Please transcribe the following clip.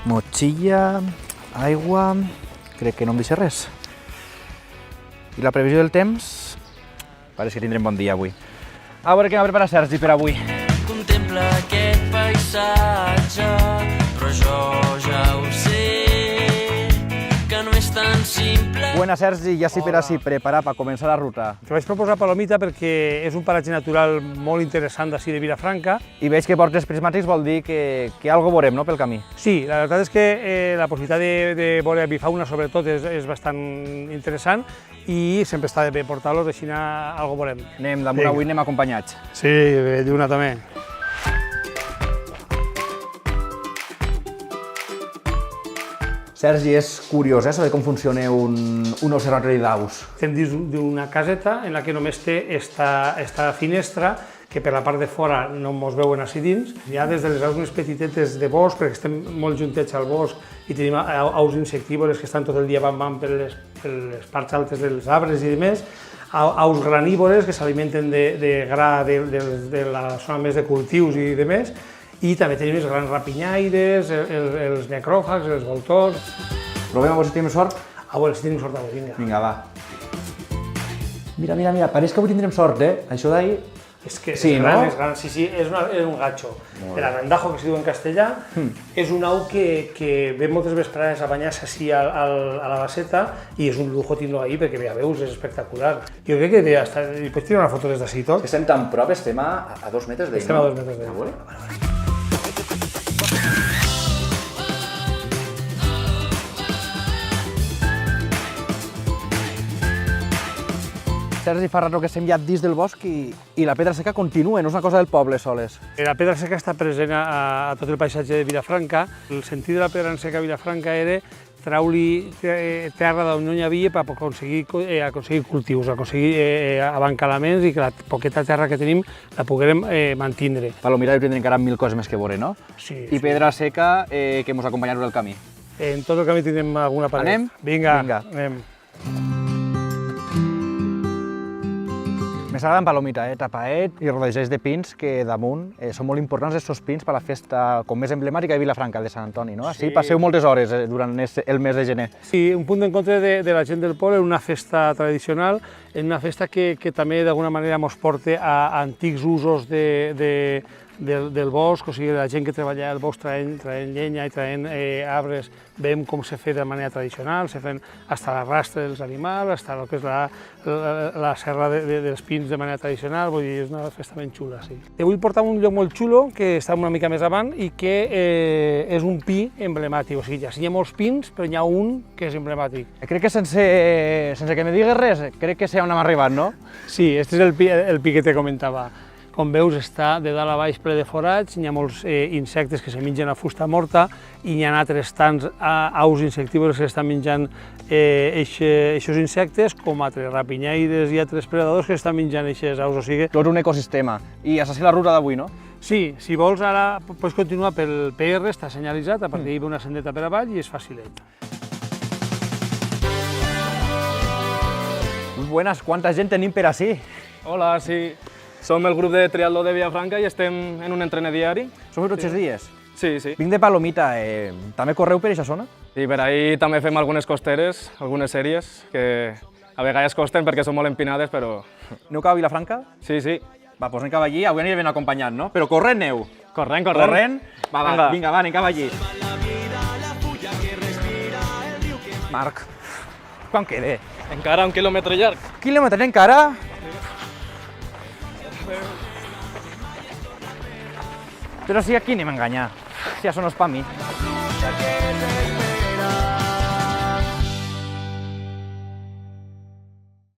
Motxilla, aigua... Crec que no em deixa res. I la previsió del temps? Pareix que tindrem bon dia avui. A veure què m'ha preparat Sergi per avui. Contempla aquest paisatge, però jo ja ho sé, que no és tan simple. Buenas, Sergi, ja sí per així, preparar per començar la ruta. Te vaig proposar Palomita perquè és un paratge natural molt interessant d'ací de Vilafranca. I veig que portes prismàtics, vol dir que algo veurem, no?, pel camí. Sí, la veritat és que la possibilitat de veure avifauna sobretot és bastant interessant i sempre està bé portar-los, així algo veurem. Anem, damunt avui anem acompanyats. Sí, lluna també. Sergi, és curiós, saber com funciona un observatori d'aus. Estem dins d'una caseta en la que només té esta finestra, que per la part de fora no ens veuen així dins. Hi ha des de les aus més petitetes de bosc, perquè estem molt juntets al bosc i tenim aus insectívores que estan tot el dia bam per les parts altes dels arbres i demés, aus granívores que s'alimenten de gra de la zona més de cultius i demés, i també tenim els grans rapinyaires, els necròfags, els voltors. Provem a veure si tenim sort? A veure si tenim sort avui, vinga. Vinga, va. Mira, pareix que avui tindrem sort, Això d'ahir... És que sí, és gran, no? és gran, sí, és un gatxo. El arandajo, que es diu en castellà, és un au que ve moltes vesprades a banyar-se així a la baseta i és un lujo tindre-lo ahí perquè ja veus, és espectacular. Jo crec que hi pots tirar una foto des d'ací tot. Estem tan prop, estem a 2 metres d'ell, no? Estem a 2 metres d'ell. A veure. Sergi, fa rato que estem ja dins del bosc i la pedra seca continua, no és una cosa del poble soles. La pedra seca està present a tot el paisatge de Vilafranca. El sentit de la pedra seca a Vilafranca era treure-li terra d'on no hi havia per aconseguir cultius, aconseguir abancalaments i que la poqueta terra que tenim la puguem mantindre. Palomita hi tindrem encara 1000 coses més que veure, no? Sí. I pedra seca que ens acompanyarà el camí. En tot el camí tindrem alguna paret. Anem? Vinga, anem. Més agrada en Palomita, tapaet i rodejats de pins que damunt són molt importants aquests pins per a la festa com més emblemàtica de Vilafranca, de Sant Antoni, no? Així passeu moltes hores durant el mes de gener. Sí, un punt d'encontre de la gent del poble, una festa tradicional, una festa que també d'alguna manera ens porta a antics usos del bosc, o sigui, la gent que treballa al bosc traient llenya i traient arbres, veiem com se fa de manera tradicional, se fan hasta l'arrastre dels animals, hasta el que és la serra dels pins de manera tradicional, vull dir, és una festa ben xula, sí. Te vull portar a un lloc molt xulo, que està una mica més avant, i que és un pi emblemàtic, o sigui, hi ha molts pins, però hi ha un que és emblemàtic. Crec que sense que me digues res, crec que sé on hem arribat, no? Sí, este és el pi que te comentava. Com veus, està de dalt a baix ple de forats, hi ha molts insectes que se mengen a fusta morta i hi ha altres tants aus insectívores que estan menjant aquests insectes, com altres rapinyaires i altres predadors que estan menjant aquestes aus. O sigui, tot un ecosistema. I això és la ruta d'avui, no? Sí, si vols ara pots continuar pel PR, està senyalitzat, a partir d'ahir ve una sendeta per avall i és facilet. Buenas, quanta gent tenim per ací? Hola, sí. Som el grup de triatló de Vilafranca i estem en un entrene diari. Som tots els dies? Sí, sí. Vinc de Palomita, també correu per aquesta zona? I per ahir també fem algunes costeres, algunes sèries, que a vegades costen perquè són molt empinades, però... Aneu cap a Vilafranca? Sí, sí. Va, doncs anem cap allí, avui anirem ben acompanyat, no? Però corrent neu. Corrent. Corrent? Va, vinga, anem cap allí. Marc, quan queda? Encara 1 quilòmetre llarg. Quilòmetre encara? Però si aquí anem a enganyar, si això no és per mi.